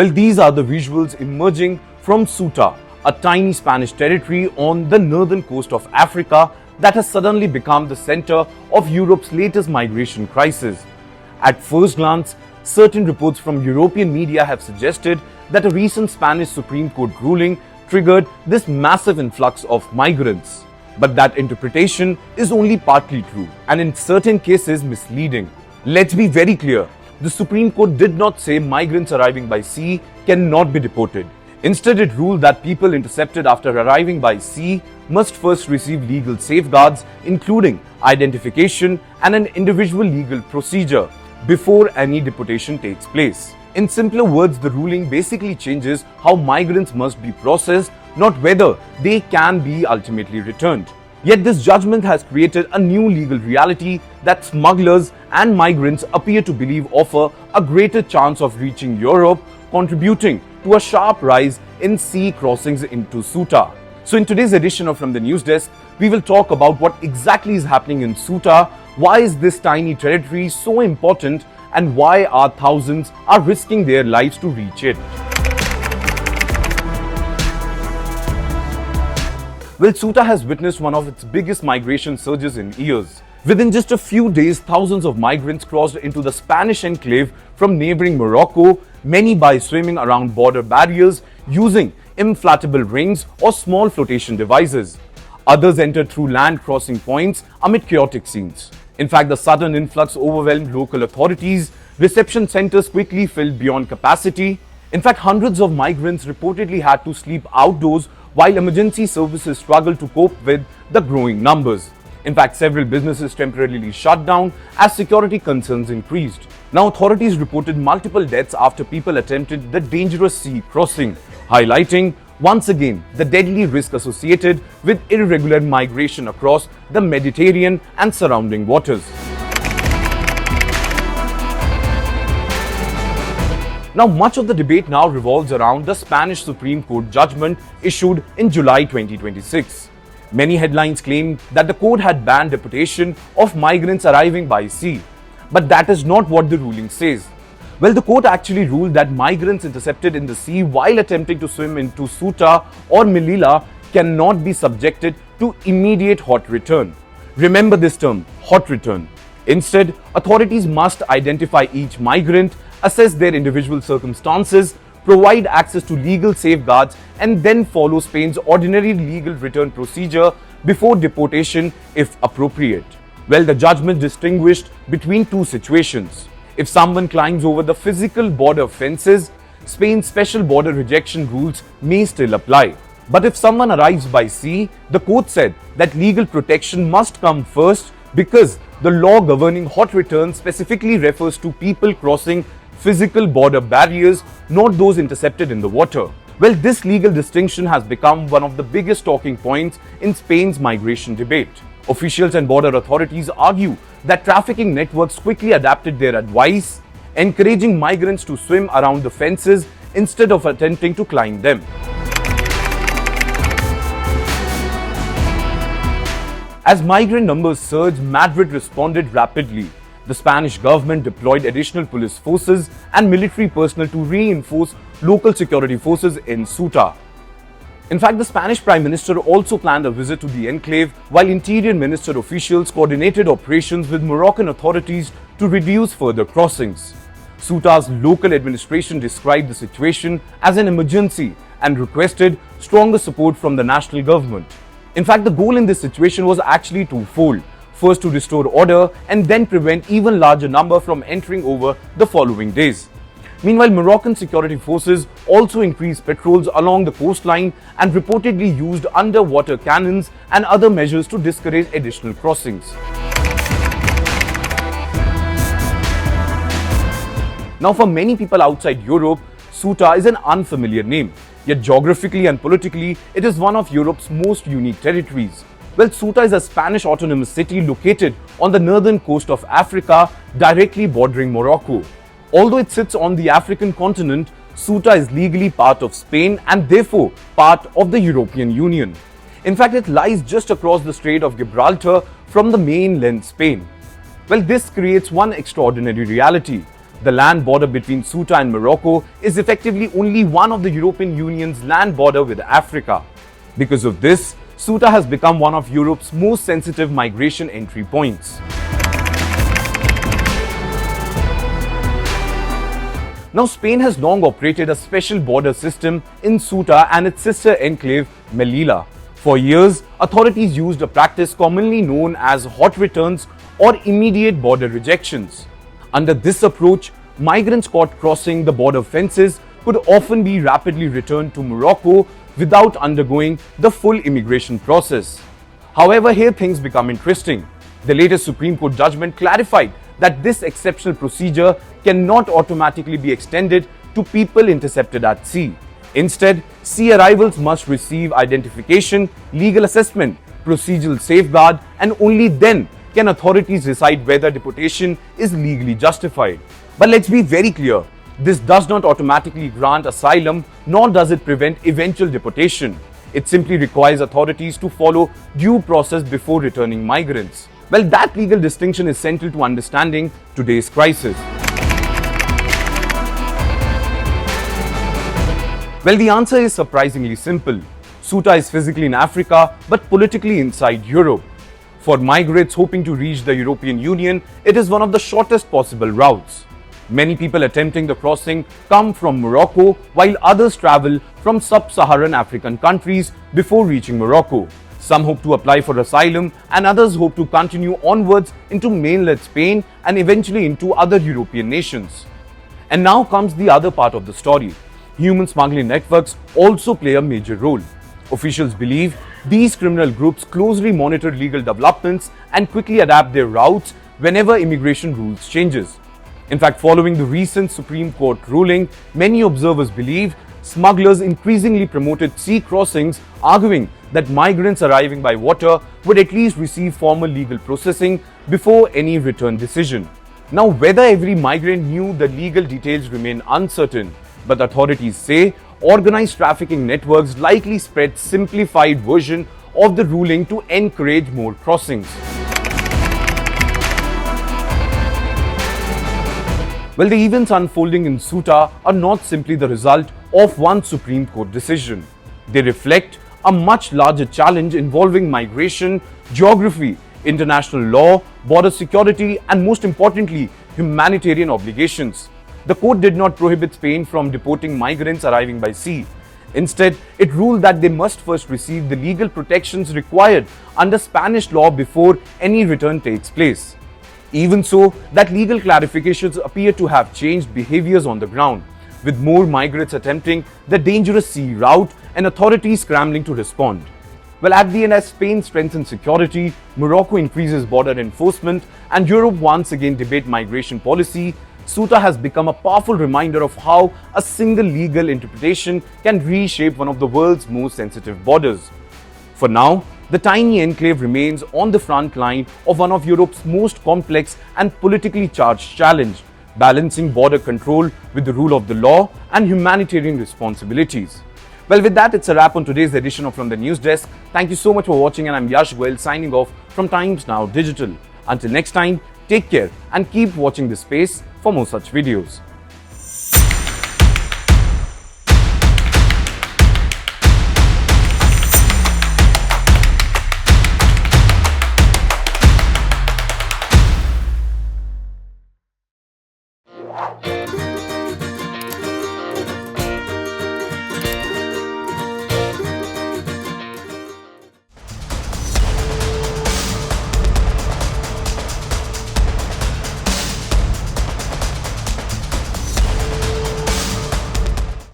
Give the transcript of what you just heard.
Well, these are the visuals emerging from Ceuta, a tiny Spanish territory on the northern coast of Africa that has suddenly become the center of Europe's latest migration crisis. At first glance, certain reports from European media have suggested that a recent Spanish Supreme Court ruling triggered this massive influx of migrants. But that interpretation is only partly true and in certain cases misleading. Let's be very clear. The Supreme Court did not say migrants arriving by sea cannot be deported. Instead, it ruled that people intercepted after arriving by sea must first receive legal safeguards, including identification and an individual legal procedure, before any deportation takes place. In simpler words, the ruling basically changes how migrants must be processed, not whether they can be ultimately returned. Yet this judgment has created a new legal reality that smugglers and migrants appear to believe offer a greater chance of reaching Europe, contributing to a sharp rise in sea crossings into Ceuta. So in today's edition of From the News Desk, we will talk about what exactly is happening in Ceuta, why is this tiny territory so important, and why our thousands are risking their lives to reach it. Well, Ceuta has witnessed one of its biggest migration surges in years. Within just a few days, thousands of migrants crossed into the Spanish enclave from neighboring Morocco, many by swimming around border barriers using inflatable rings or small flotation devices. Others entered through land crossing points amid chaotic scenes. In fact, the sudden influx overwhelmed local authorities. Reception centers quickly filled beyond capacity. In fact, hundreds of migrants reportedly had to sleep outdoors while emergency services struggled to cope with the growing numbers. In fact, several businesses temporarily shut down as security concerns increased. Now, authorities reported multiple deaths after people attempted the dangerous sea crossing, highlighting once again the deadly risk associated with irregular migration across the Mediterranean and surrounding waters. Now, much of the debate now revolves around the Spanish Supreme Court judgment issued in July 2026. Many headlines claim that the court had banned deportation of migrants arriving by sea. But that is not what the ruling says. Well, the court actually ruled that migrants intercepted in the sea while attempting to swim into Ceuta or Melilla cannot be subjected to immediate hot return. Remember this term, hot return. Instead, authorities must identify each migrant, assess their individual circumstances, provide access to legal safeguards, and then follow Spain's ordinary legal return procedure before deportation if appropriate. Well, the judgment distinguished between two situations. If someone climbs over the physical border fences, Spain's special border rejection rules may still apply. But if someone arrives by sea, the court said that legal protection must come first because the law governing hot return specifically refers to people crossing physical border barriers, not those intercepted in the water. Well, this legal distinction has become one of the biggest talking points in Spain's migration debate. Officials and border authorities argue that trafficking networks quickly adapted their advice, encouraging migrants to swim around the fences instead of attempting to climb them. As migrant numbers surged, Madrid responded rapidly. The Spanish government deployed additional police forces and military personnel to reinforce local security forces in Ceuta. In fact, the Spanish Prime Minister also planned a visit to the enclave, while Interior Minister officials coordinated operations with Moroccan authorities to reduce further crossings. Ceuta's local administration described the situation as an emergency and requested stronger support from the national government. In fact, the goal in this situation was actually twofold. First, to restore order and then prevent even larger number from entering over the following days. Meanwhile, Moroccan security forces also increased patrols along the coastline and reportedly used underwater cannons and other measures to discourage additional crossings. Now, for many people outside Europe, Ceuta is an unfamiliar name. Yet geographically and politically, it is one of Europe's most unique territories. Well, Ceuta is a Spanish autonomous city located on the northern coast of Africa, directly bordering Morocco. Although it sits on the African continent, Ceuta is legally part of Spain and therefore part of the European Union. In fact, it lies just across the Strait of Gibraltar from the mainland Spain. Well, this creates one extraordinary reality. The land border between Ceuta and Morocco is effectively only one of the European Union's land border with Africa. Because of this, Ceuta has become one of Europe's most sensitive migration entry points. Now, Spain has long operated a special border system in Ceuta and its sister enclave, Melilla. For years, authorities used a practice commonly known as hot returns or immediate border rejections. Under this approach, migrants caught crossing the border fences could often be rapidly returned to Morocco without undergoing the full immigration process. However, here things become interesting. The latest Supreme Court judgment clarified that this exceptional procedure cannot automatically be extended to people intercepted at sea. Instead, sea arrivals must receive identification, legal assessment, procedural safeguard, and only then can authorities decide whether deportation is legally justified. But let's be very clear, this does not automatically grant asylum, nor does it prevent eventual deportation. It simply requires authorities to follow due process before returning migrants. Well, that legal distinction is central to understanding today's crisis. Well, the answer is surprisingly simple. Ceuta is physically in Africa, but politically inside Europe. For migrants hoping to reach the European Union, it is one of the shortest possible routes. Many people attempting the crossing come from Morocco, while others travel from sub-Saharan African countries before reaching Morocco. Some hope to apply for asylum, and others hope to continue onwards into mainland Spain and eventually into other European nations. And now comes the other part of the story. Human smuggling networks also play a major role. Officials believe these criminal groups closely monitor legal developments and quickly adapt their routes whenever immigration rules changes. In fact, following the recent Supreme Court ruling, many observers believe smugglers increasingly promoted sea crossings, arguing that migrants arriving by water would at least receive formal legal processing before any return decision. Now, whether every migrant knew the legal details remain uncertain, but authorities say organized trafficking networks likely spread simplified version of the ruling to encourage more crossings. Well, the events unfolding in Ceuta are not simply the result of one Supreme Court decision. They reflect a much larger challenge involving migration, geography, international law, border security, and most importantly, humanitarian obligations. The court did not prohibit Spain from deporting migrants arriving by sea. Instead, it ruled that they must first receive the legal protections required under Spanish law before any return takes place. Even so, that legal clarifications appear to have changed behaviors on the ground, with more migrants attempting the dangerous sea route and authorities scrambling to respond. Well, at the end, as Spain strengthens security, Morocco increases border enforcement, and Europe once again debate migration policy, Ceuta has become a powerful reminder of how a single legal interpretation can reshape one of the world's most sensitive borders. For now, the tiny enclave remains on the front line of one of Europe's most complex and politically charged challenges, balancing border control with the rule of the law and humanitarian responsibilities. Well, with that, it's a wrap on today's edition of From the News Desk. Thank you so much for watching, and I'm Yash Goyal signing off from Times Now Digital. Until next time, take care and keep watching this space for more such videos.